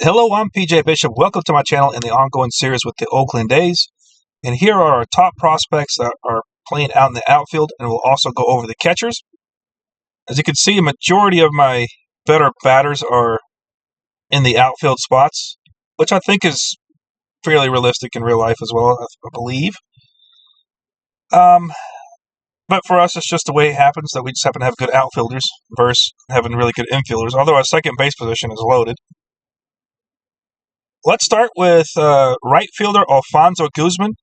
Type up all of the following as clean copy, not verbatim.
Hello, I'm PJ Bishop. Welcome to my channel in the ongoing series with the Oakland A's. And here are our top prospects that are playing out in the outfield, and we'll also go over the catchers. As you can see, a majority of my better batters are in the outfield spots, which I think is fairly realistic in real life as well, I believe. But for us, it's just the way it happens that we just happen to have good outfielders versus having really good infielders, although our second base position is loaded. Let's start with right fielder Alfonso Guzman,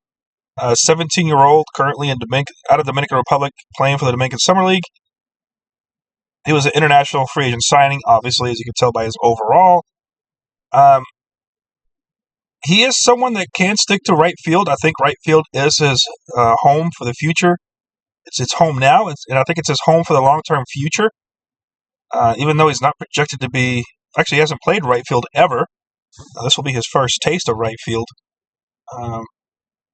17-year-old, currently out of Dominican Republic, playing for the Dominican Summer League. He was an international free agent signing, obviously, as you can tell by his overall. He is someone that can stick to right field. I think right field is his home for the future. It's his home now, and I think it's his home for the long-term future. Even though he's not projected to be, actually, he hasn't played right field ever. This will be his first taste of right field.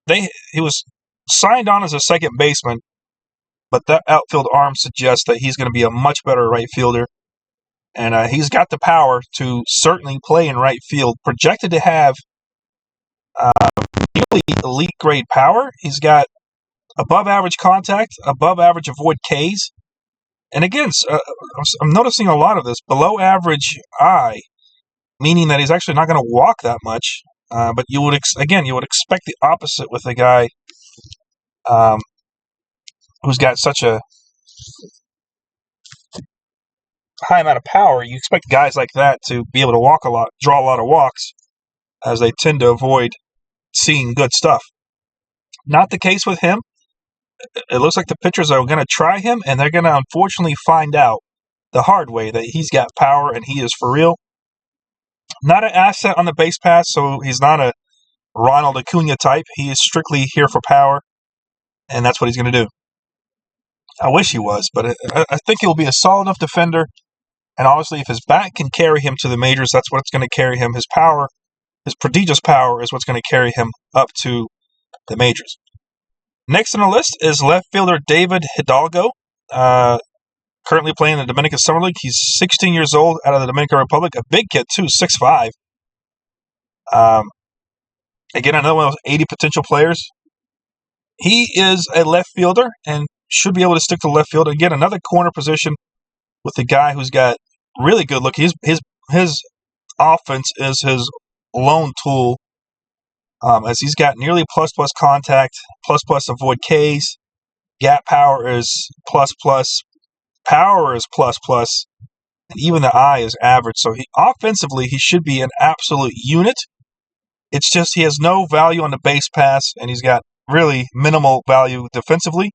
He was signed on as a second baseman, but that outfield arm suggests that he's going to be a much better right fielder. And he's got the power to certainly play in right field. Projected to have nearly elite grade power. He's got above average contact, above average avoid Ks. And again, I'm noticing a lot of this. Below average eye, meaning that he's actually not going to walk that much. But you would expect the opposite with a guy who's got such a high amount of power. You expect guys like that to be able to walk a lot, draw a lot of walks, as they tend to avoid seeing good stuff. Not the case with him. It looks like the pitchers are going to try him, and they're going to unfortunately find out the hard way that he's got power and he is for real. Not an asset on the base pass, so he's not a Ronald Acuna type. He is strictly here for power, and that's what he's going to do. I wish he was, but I think he'll be a solid enough defender, and honestly, if his bat can carry him to the majors, that's what's going to carry him. His power, his prodigious power, is what's going to carry him up to the majors. Next on the list is left fielder David Hidalgo, currently playing in the Dominican Summer League. He's 16 years old, out of the Dominican Republic. A big kid, too, 6'5". Again, another one of those 80 potential players. He is a left fielder and should be able to stick to left field. Again, another corner position with a guy who's got really good look. His offense is his lone tool, as he's got nearly plus contact, plus avoid Ks. Gap power is plus. Power is plus, and even the eye is average. So offensively, he should be an absolute unit. It's just he has no value on the base pass, and he's got really minimal value defensively.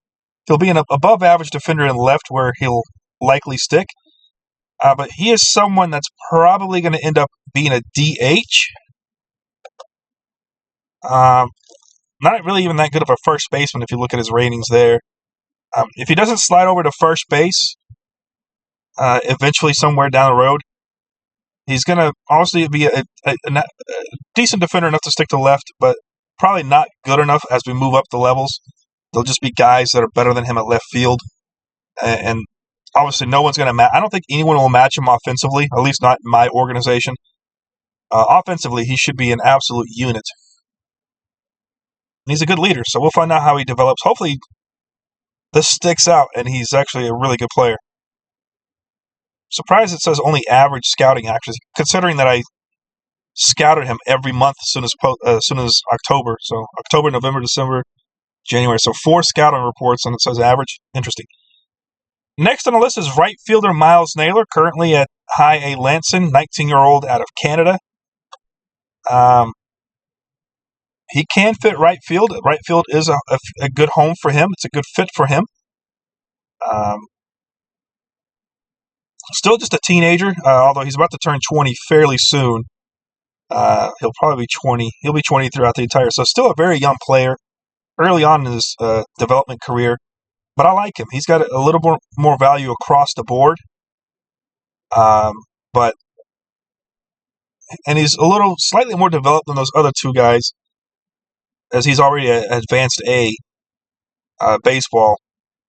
He'll be an above-average defender in left, where he'll likely stick. But he is someone that's probably going to end up being a DH. Not really even that good of a first baseman if you look at his ratings there. If he doesn't slide over to first base, eventually somewhere down the road, he's going to obviously be a decent defender enough to stick to left, but probably not good enough as we move up the levels. There'll just be guys that are better than him at left field. And obviously no one's going to match. I don't think anyone will match him offensively, at least not in my organization. Offensively, he should be an absolute unit. And he's a good leader, so we'll find out how he develops. Hopefully this sticks out, and he's actually a really good player. Surprised it says only average scouting, actually, considering that I scouted him every month as soon as October. So October, November, December, January. So 4 scouting reports, and it says average. Interesting. Next on the list is right fielder Miles Naylor, currently at High A Lansing, 19-year-old out of Canada. He can fit right field. Right field is a good home for him. It's a good fit for him. Still just a teenager, although he's about to turn 20 fairly soon. He'll probably be 20. He'll be 20 throughout the entire. So still a very young player, early on in his development career. But I like him. He's got a little more value across the board. And he's slightly more developed than those other two guys, as he's already an advanced A baseball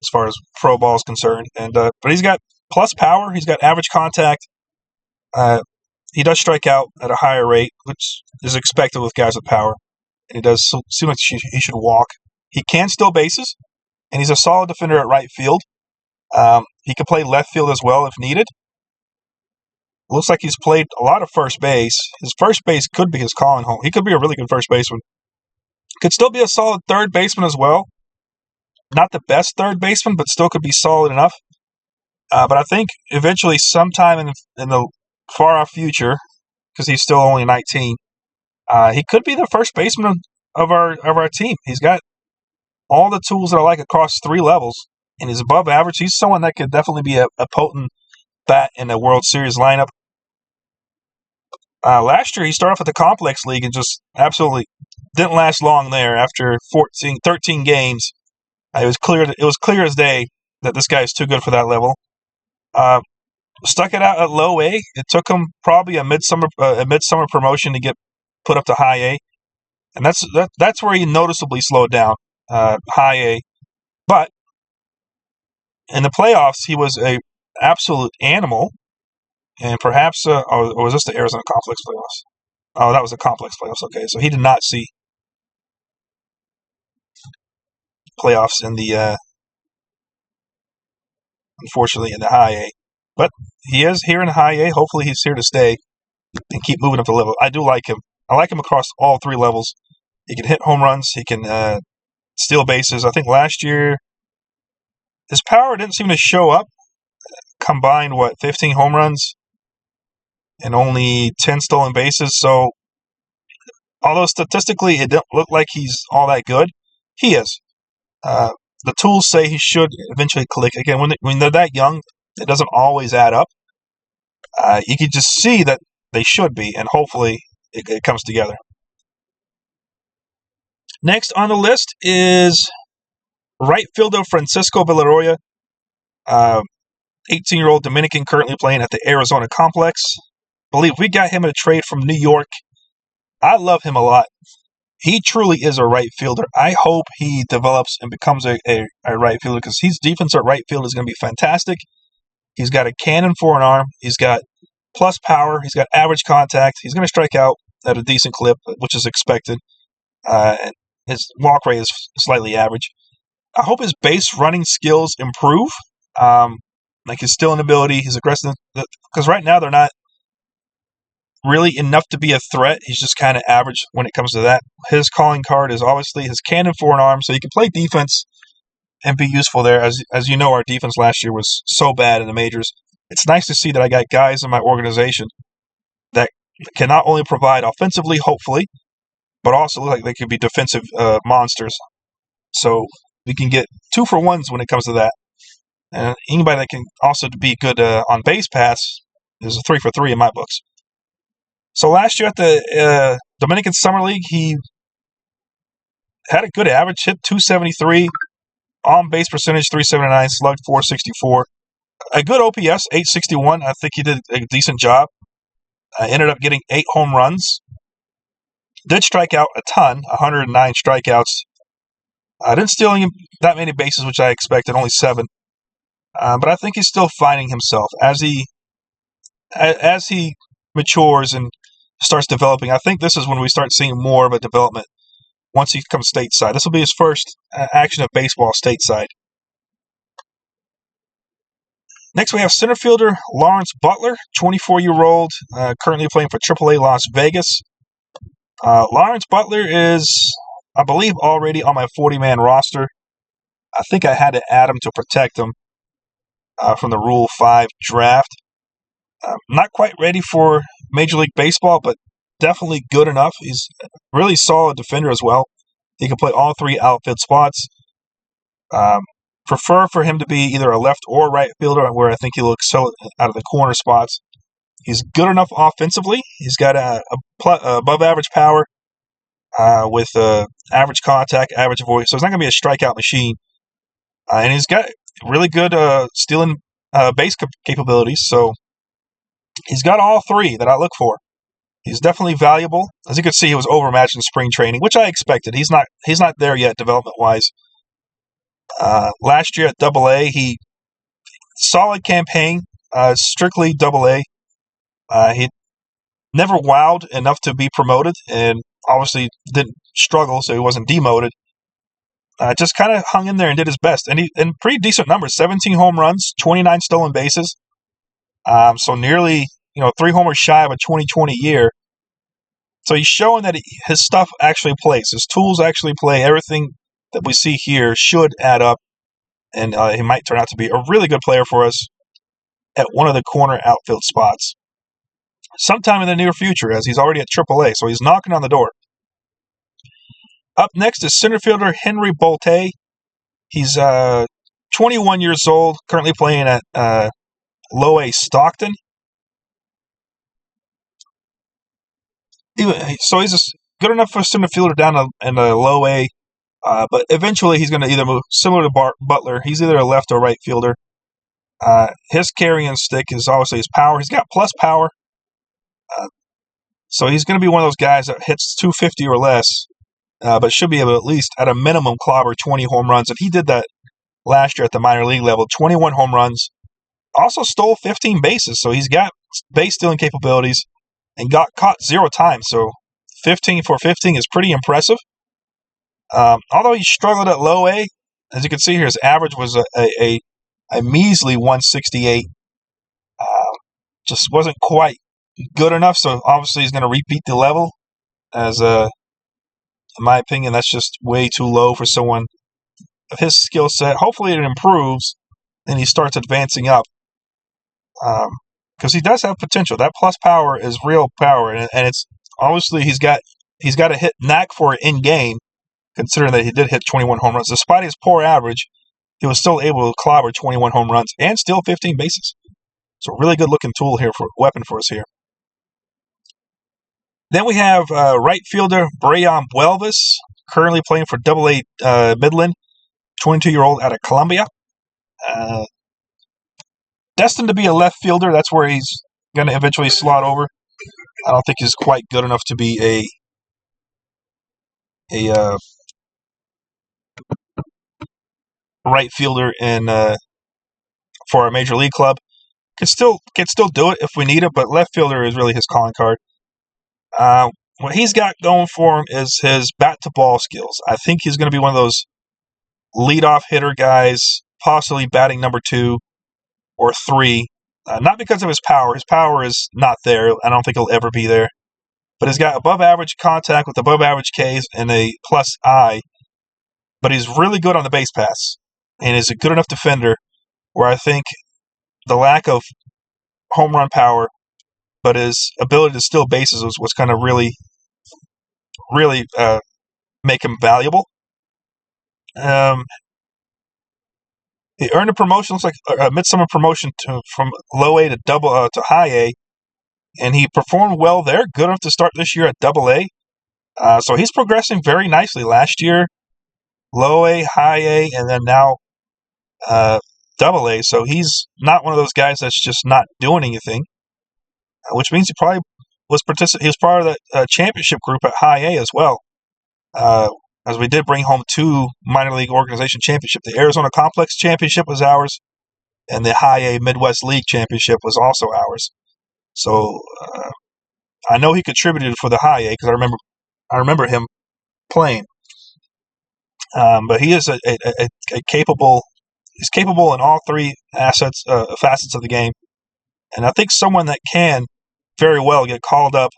as far as pro ball is concerned. And but he's got plus power. He's got average contact. he does strike out at a higher rate, which is expected with guys with power. And he does seem like he should walk. He can steal bases, and he's a solid defender at right field. He can play left field as well if needed. Looks like he's played a lot of first base. His first base could be his calling home. He could be a really good first baseman. Could still be a solid third baseman as well. Not the best third baseman, but still could be solid enough. But I think eventually, sometime in the far off future, because he's still only 19, he could be the first baseman of our team. He's got all the tools that I like across 3 levels, and he's above average. He's someone that could definitely be a potent bat in a World Series lineup. Last year, he started off at the Complex League and just absolutely didn't last long there. After 13 games, it was clear as day that this guy is too good for that level. Stuck it out at low A. It took him probably a midsummer promotion to get put up to high A, and that's where he noticeably slowed down. High A, but in the playoffs, he was a absolute animal. And perhaps, or was this the Arizona Complex playoffs? Oh, that was the Complex playoffs. Okay, so he did not see playoffs in the, unfortunately, in the high A. But he is here in high A. Hopefully he's here to stay and keep moving up the level. I do like him. I like him across all 3 levels. He can hit home runs. He can steal bases. I think last year his power didn't seem to show up. Combined, 15 home runs and only 10 stolen bases. So, although statistically it didn't look like he's all that good, he is. The tools say he should eventually click. Again, when they're that young, it doesn't always add up. You can just see that they should be, and hopefully it comes together. Next on the list is right fielder Francisco Villarroya, 18-year-old Dominican currently playing at the Arizona Complex. I believe we got him in a trade from New York. I love him a lot. He truly is a right fielder. I hope he develops and becomes a right fielder because his defense at right field is going to be fantastic. He's got a cannon for an arm. He's got plus power. He's got average contact. He's going to strike out at a decent clip, which is expected. And his walk rate is slightly average. I hope his base running skills improve. Like his stealing ability, his aggressive. Because right now they're not really enough to be a threat. He's just kind of average when it comes to that. His calling card is obviously his cannon for an arm, so he can play defense and be useful there. As you know, our defense last year was so bad in the majors. It's nice to see that I got guys in my organization that can not only provide offensively, hopefully, but also look like they could be defensive monsters. So we can get 2-for-1s when it comes to that. And anybody that can also be good on base pass is a 3-for-3 in my books. So last year at the Dominican Summer League, he had a good average, hit 273, on base percentage 379, slugged 464. A good OPS, 861. I think he did a decent job. Ended up getting 8 home runs. Did strike out a ton, 109 strikeouts. Didn't steal that many bases, which I expected, only 7. But I think he's still finding himself as he matures and starts developing. I think this is when we start seeing more of a development once he comes stateside. This will be his first action of baseball stateside. Next, we have center fielder Lawrence Butler, 24-year-old, currently playing for AAA Las Vegas. Lawrence Butler is, I believe, already on my 40-man roster. I think I had to add him to protect him from the Rule 5 draft. Not quite ready for Major League Baseball, but definitely good enough. He's a really solid defender as well. He can play all 3 outfield spots. Prefer for him to be either a left or right fielder, where I think he'll excel out of the corner spots. He's good enough offensively. He's got a above-average power with average contact, average voice. So it's not going to be a strikeout machine. And he's got really good stealing base capabilities. So he's got all 3 that I look for. He's definitely valuable. As you can see, he was overmatched in spring training, which I expected. He's not there yet development-wise. Last year at AA, he solid campaign, strictly AA. He never wowed enough to be promoted, and obviously didn't struggle, so he wasn't demoted. Just kind of hung in there and did his best, and pretty decent numbers: 17 home runs, 29 stolen bases. So nearly 3 homers shy of a 2020 year. So he's showing that his stuff actually plays. His tools actually play. Everything that we see here should add up, and he might turn out to be a really good player for us at one of the corner outfield spots sometime in the near future, as he's already at AAA, so he's knocking on the door. Up next is center fielder Henry Bolte. He's 21 years old, currently playing at Low A Stockton. So he's just good enough for a center fielder down in the Low A, but eventually he's going to either move, similar to Butler, he's either a left or right fielder. His carrying stick is obviously his power. He's got plus power. So he's going to be one of those guys that hits 250 or less, but should be able to at least, at a minimum, clobber 20 home runs. And he did that last year at the minor league level, 21 home runs. Also stole 15 bases, so he's got base stealing capabilities and got caught 0 times. So 15 for 15 is pretty impressive. Although he struggled at Low A, as you can see here, his average was a measly 168. Just wasn't quite good enough, so obviously he's going to repeat the level. As in my opinion, that's just way too low for someone of his skill set. Hopefully it improves and he starts advancing up, because he does have potential. That plus power is real power, and it's obviously he's got a hit knack for it in game, considering that he did hit 21 home runs. Despite his poor average, he was still able to clobber 21 home runs and steal 15 bases. So really good looking tool here, for weapon for us here. Then we have right fielder Brian Buelvis, currently playing for AA Midland, 22-year-old out of Columbia. Destined to be a left fielder. That's where he's going to eventually slot over. I don't think he's quite good enough to be a right fielder for a major league club. Can still do it if we need it, but left fielder is really his calling card. What he's got going for him is his bat-to-ball skills. I think he's going to be one of those leadoff hitter guys, possibly batting number 2 or 3. Not because of his power. His power is not there. I don't think he'll ever be there. But he's got above-average contact with above-average Ks and a plus I. But he's really good on the base paths. And is a good enough defender where I think the lack of home run power, but his ability to steal bases was kind of really make him valuable. He earned a promotion, looks like a midsummer promotion from Low A to High A, and he performed well there, good enough to start this year at AA. So he's progressing very nicely. Last year, Low A, High A, and then now AA. So he's not one of those guys that's just not doing anything, which means he probably was part of that championship group at High A as well. As we did bring home 2 minor league organization championships. The Arizona Complex Championship was ours, and the High A Midwest League Championship was also ours. So I know he contributed for the High A because I remember him playing. But he is a capable. He's capable in all 3 facets of the game, and I think someone that can very well get called up.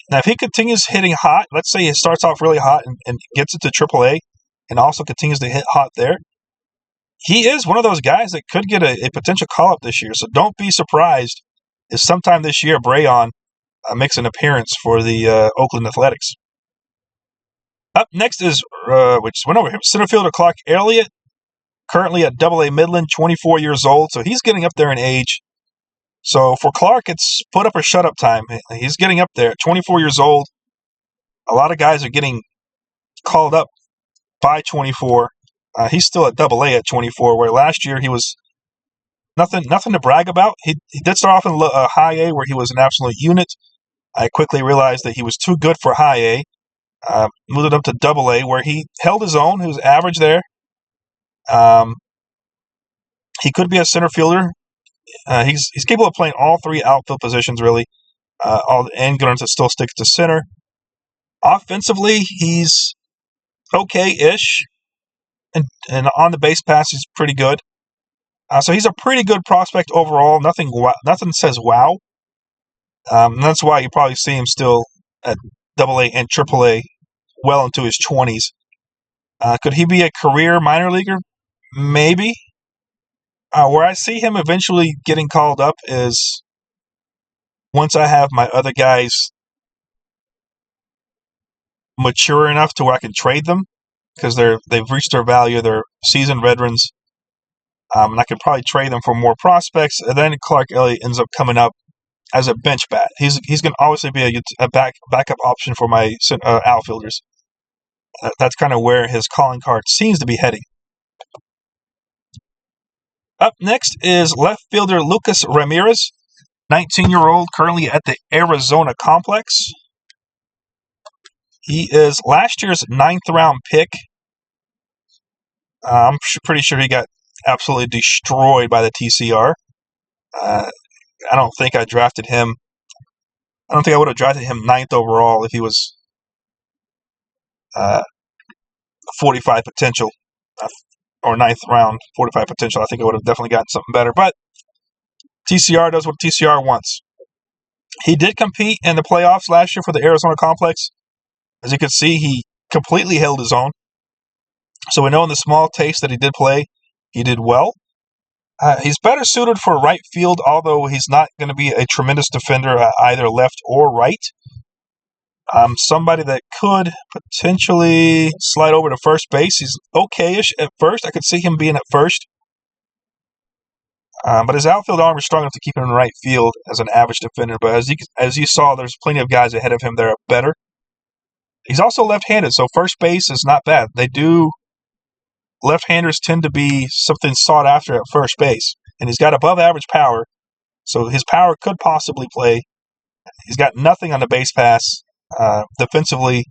Now, if he continues hitting hot, let's say he starts off really hot and gets it to AAA and also continues to hit hot there, he is one of those guys that could get a potential call-up this year. So don't be surprised if sometime this year Brayon makes an appearance for the Oakland Athletics. Up next is, which went over him, center fielder Clark Elliott, currently at AA Midland, 24 years old. So he's getting up there in age. So for Clark, it's put up or shut up time. He's getting up there at 24 years old. A lot of guys are getting called up by 24. He's still at AA at 24, where last year he was nothing to brag about. He did start off in High A, where he was an absolute unit. I quickly realized that he was too good for High A. Moved it up to AA, where he held his own. He was average there. He could be a center fielder. He's capable of playing all 3 outfield positions, really. and going to still stick to center. Offensively, he's okay-ish, and on the base pass, he's pretty good. So he's a pretty good prospect overall. Nothing says wow. That's why you probably see him still at AA and AAA well into his 20s. Could he be a career minor leaguer? Maybe. Where I see him eventually getting called up is once I have my other guys mature enough to where I can trade them because they've reached their value. They're seasoned veterans. And I could probably trade them for more prospects. And then Clark Elliott ends up coming up as a bench bat. He's going to obviously be a backup option for my outfielders. That's kind of where his calling card seems to be heading. Up next is left fielder Lucas Ramirez, 19-year-old, currently at the Arizona complex. He is last year's 9th-round pick. I'm pretty sure he got absolutely destroyed by the TCR. I don't think I drafted him. I don't think I would have drafted him 9th overall if he was 45 potential, or 9th round 45 potential. I think I would have definitely gotten something better. But TCR does what TCR wants. He did compete in the playoffs last year for the Arizona complex. As you can see, he completely held his own. So we know in the small taste that he did play, he did well. He's better suited for right field, although he's not going to be a tremendous defender at either left or right. Somebody that could potentially slide over to first base. He's okay-ish at first. I could see him being at first. But his outfield arm is strong enough to keep him in right field as an average defender. But as you saw, there's plenty of guys ahead of him that are better. He's also left-handed, so first base is not bad. Left-handers tend to be something sought after at first base. And he's got above-average power, so his power could possibly play. He's got nothing on the base pass. Defensively,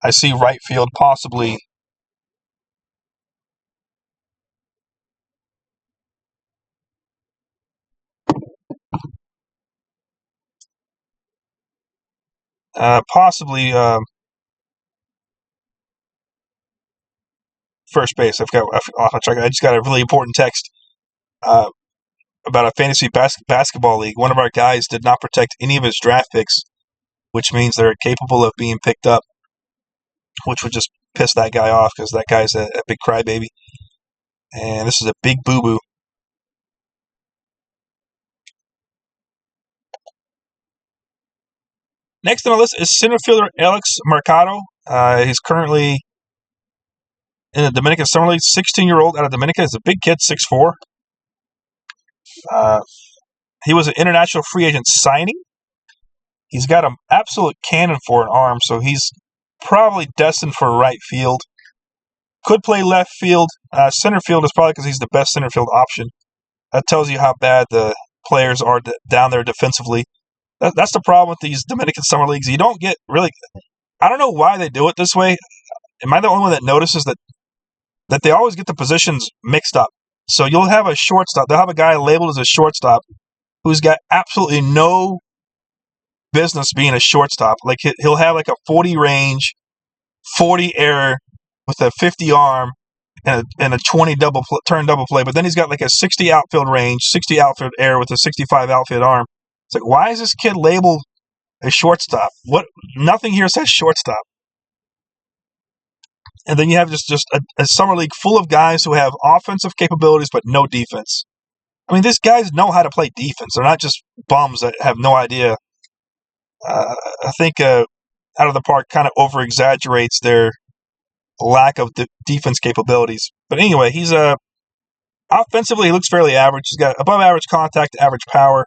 I see right field possibly first base. I just got a really important text about a fantasy basketball league. One of our guys did not protect any of his draft picks, which means they're capable of being picked up, which would just piss that guy off because that guy's a big crybaby. And this is a big boo-boo. Next on the list is center fielder Alex Mercado. He's currently in the Dominican Summer League, 16-year-old out of Dominica. He's a big kid, 6'4". He was an international free agent signing. He's got an absolute cannon for an arm, so he's probably destined for right field. Could play left field. Center field is probably because he's the best center field option. That tells you how bad the players are down there defensively. That's the problem with these Dominican Summer Leagues. You don't get really... I don't know why they do it this way. Am I the only one that notices that they always get the positions mixed up? So you'll have a shortstop. They'll have a guy labeled as a shortstop who's got absolutely no business being a shortstop. Like he'll have like a 40 range, 40 error with a 50 arm and a 20 turn double play. But then he's got like a 60 outfield range, 60 outfield error with a 65 outfield arm. It's like, why is this kid labeled a shortstop? Nothing here says shortstop. And then you have just a summer league full of guys who have offensive capabilities but no defense. I mean, these guys know how to play defense. They're not just bums that have no idea. I think Out of the Park kind of over-exaggerates their lack of defense capabilities. But anyway, he's offensively, he looks fairly average. He's got above average contact, average power,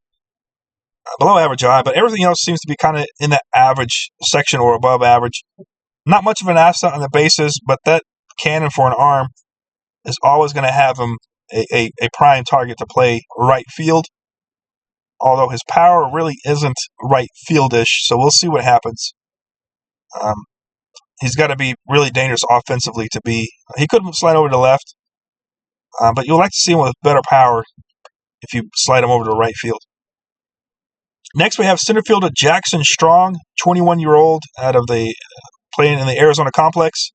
below average eye, but everything else seems to be kind of in that average section or above average. Not much of an asset on the bases, but that cannon for an arm is always going to have him a prime target to play right field, although his power really isn't right fieldish, so we'll see what happens. He's got to be really dangerous offensively to be. He could slide over to left, but you'll like to see him with better power if you slide him over to right field. Next, we have center fielder Jackson Strong, 21-year-old, out of the playing in the Arizona complex.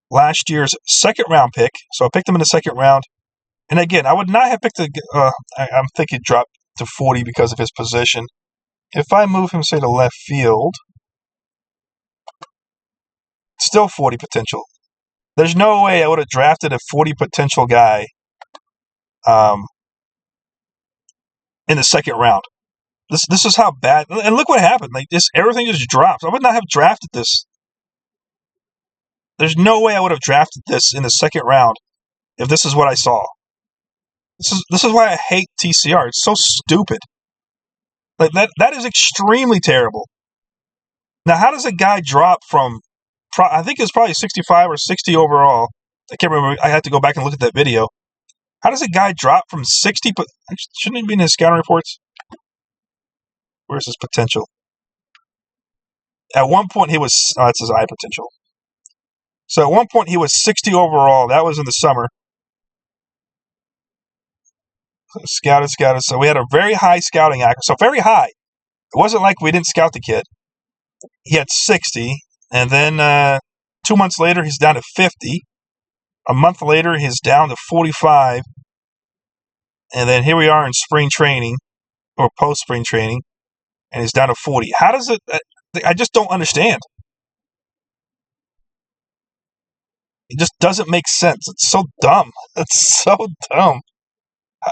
Last year's second-round pick, so I picked him in the second round. And again, I would not have picked I'm thinking dropped to 40 because of his position. If I move him, say, to left field, still 40 potential. There's no way I would have drafted a 40 potential guy in the second round. This is how bad. And look what happened. Like this, everything just drops. I would not have drafted this. There's no way I would have drafted this in the second round if this is what I saw. This is why I hate TCR. It's so stupid. Like that is extremely terrible. Now, how does a guy drop from? I think it's probably 65 or 60 overall. I can't remember. I had to go back and look at that video. How does a guy drop from 60? Shouldn't it be in his scouting reports? Where's his potential? At one point, he was. Oh, it's his eye potential. So at one point, he was 60 overall. That was in the summer. So scouted. So we had a very high scouting accuracy. So very high. It wasn't like we didn't scout the kid. He had 60. And then 2 months later, he's down to 50. A month later, he's down to 45. And then here we are in spring training, or post-spring training, and he's down to 40. How does it... I just don't understand. It just doesn't make sense. It's so dumb. It's so dumb.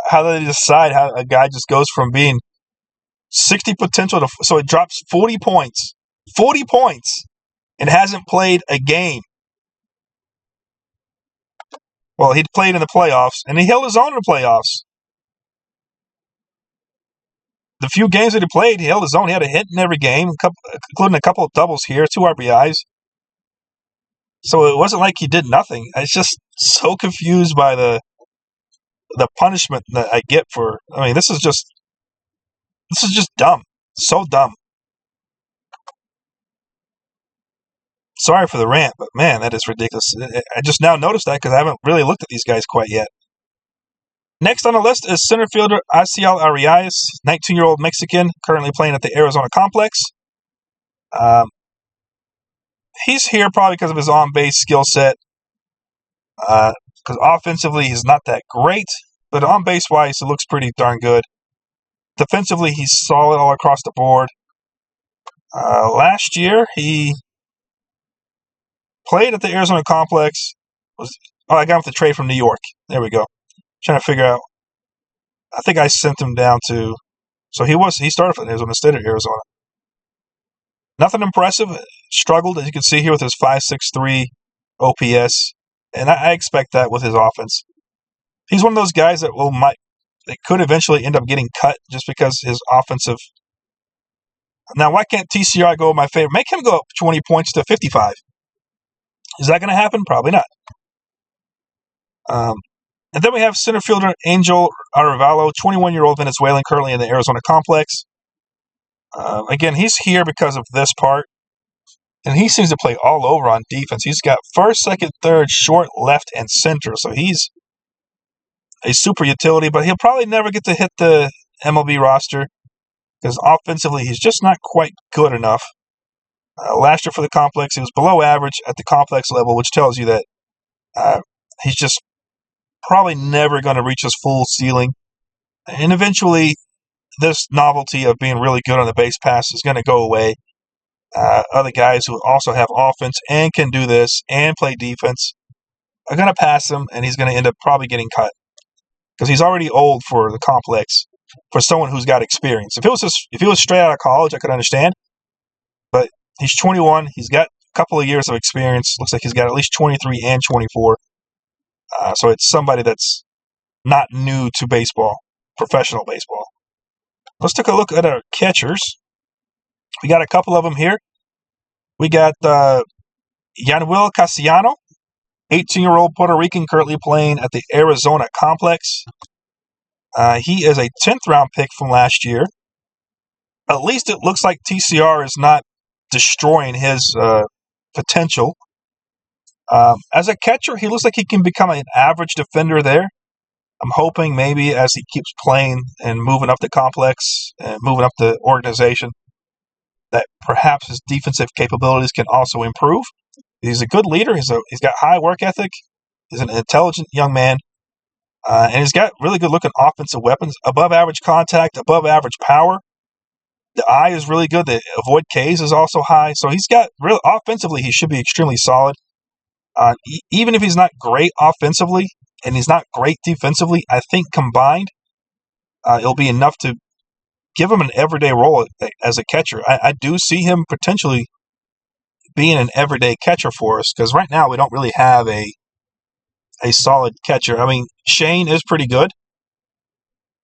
How do they decide how a guy just goes from being 60 potential to... So it drops 40 points. 40 points! And hasn't played a game. Well, he'd played in the playoffs, and he held his own in the playoffs. The few games that he played, he held his own. He had a hit in every game, including a couple of doubles here, 2 RBIs. So it wasn't like he did nothing. I was just so confused by the punishment that I get for... I mean, this is just dumb. So dumb. Sorry for the rant, but man, that is ridiculous. I just now noticed that because I haven't really looked at these guys quite yet. Next on the list is center fielder Asiel Arias, 19-year-old Mexican, currently playing at the Arizona complex. He's here probably because of his on-base skill set. Because offensively, he's not that great, but on-base-wise, it looks pretty darn good. Defensively, he's solid all across the board. Last year, he played at the Arizona complex. I got him with the trade from New York. There we go. Trying to figure out. I think I sent him down to. So he started for Arizona State at Arizona. Nothing impressive. Struggled, as you can see here, with his 5.63 OPS, and I expect that with his offense. He's one of those guys that could eventually end up getting cut just because his offensive. Now, why can't TCR go in my favor? Make him go up 20 points to 55. Is that going to happen? Probably not. And then we have center fielder Angel Arevalo, 21-year-old Venezuelan, currently in the Arizona complex. Again, he's here because of this part. And he seems to play all over on defense. He's got first, second, third, short, left, and center. So he's a super utility, but he'll probably never get to hit the MLB roster because offensively he's just not quite good enough. Last year for the complex, he was below average at the complex level, which tells you that he's just probably never going to reach his full ceiling. And eventually, this novelty of being really good on the base pass is going to go away. Other guys who also have offense and can do this and play defense are going to pass him, and he's going to end up probably getting cut because he's already old for the complex for someone who's got experience. If he was straight out of college, I could understand. But he's 21. He's got a couple of years of experience. Looks like he's got at least 23 and 24. So it's somebody that's not new to baseball, professional baseball. Let's take a look at our catchers. We got a couple of them here. We got Yanuel Castellano, 18-year-old Puerto Rican, currently playing at the Arizona complex. He is a 10th-round pick from last year. At least it looks like TCR is not destroying his potential. As a catcher, he looks like he can become an average defender there. I'm hoping maybe as he keeps playing and moving up the complex and moving up the organization, that perhaps his defensive capabilities can also improve. He's a good leader. He's got high work ethic. He's an intelligent young man. And he's got really good-looking offensive weapons, above average contact, above average power. The eye is really good. The avoid Ks is also high. So he's got real offensively. He should be extremely solid. Even if he's not great offensively and he's not great defensively, I think combined it'll be enough to give him an everyday role as a catcher. I do see him potentially being an everyday catcher for us, because right now we don't really have a solid catcher. I mean, Shane is pretty good.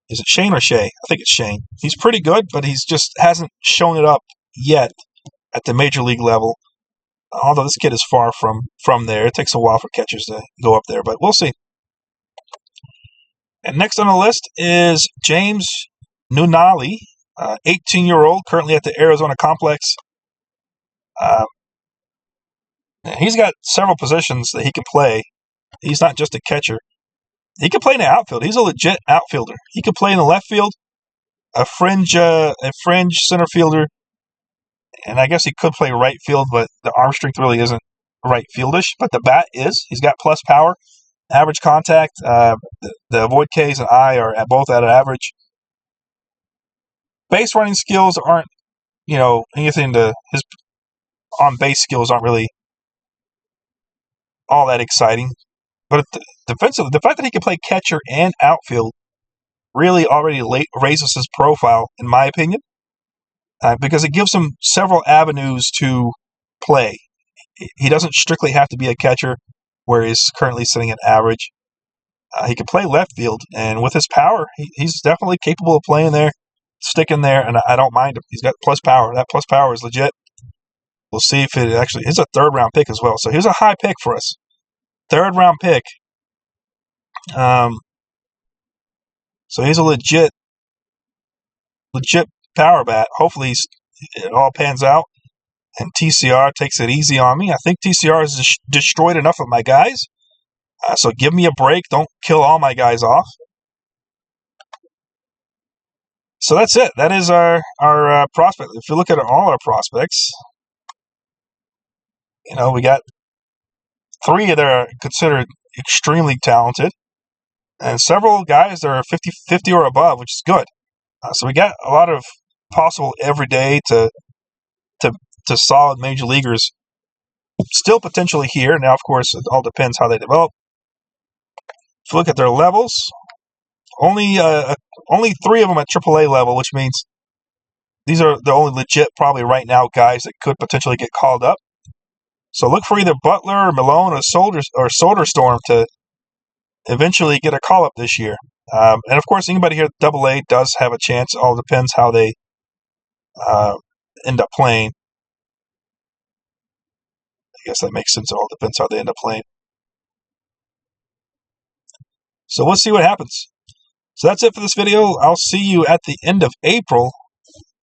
Is it Shane or Shay? I think it's Shane. He's pretty good, but he's just hasn't shown it up yet at the major league level. Although this kid is far from there. It takes a while for catchers to go up there, but we'll see. And next on the list is James Nunali, 18-year-old, currently at the Arizona Complex. He's got several positions that he can play. He's not just a catcher. He can play in the outfield. He's a legit outfielder. He can play in the left field, a fringe center fielder, and I guess he could play right field, but the arm strength really isn't right fieldish. But the bat is. He's got plus power, average contact. The avoid Ks and I are both at an average. Base running skills aren't, anything to his on-base skills aren't really all that exciting. But defensively, the fact that he can play catcher and outfield really already raises his profile, in my opinion, because it gives him several avenues to play. He doesn't strictly have to be a catcher, where he's currently sitting at average. He can play left field, and with his power, he's definitely capable of playing there, sticking there, and I don't mind him. He's got plus power. That plus power is legit. We'll see if it actually is a third-round pick as well. So here's a high pick for us. Third-round pick. So he's a legit power bat. Hopefully it all pans out and TCR takes it easy on me. I think TCR has destroyed enough of my guys. So give me a break. Don't kill all my guys off. So that's it. That is our prospect. If you look at all our prospects, we got 3 that are considered extremely talented, and several guys that are 50 or above, which is good. So we got a lot of possible everyday to solid major leaguers still potentially here. Now, of course, it all depends how they develop. If you look at their levels, only 3 of them at AAA level, which means these are the only legit, probably right now, guys that could potentially get called up. So look for either Butler or Malone or Soderstrom to eventually get a call-up this year. And, of course, anybody here at AA does have a chance. It all depends how they end up playing. I guess that makes sense. It all depends how they end up playing. So let's see what happens. So that's it for this video. I'll see you at the end of April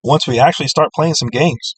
once we actually start playing some games.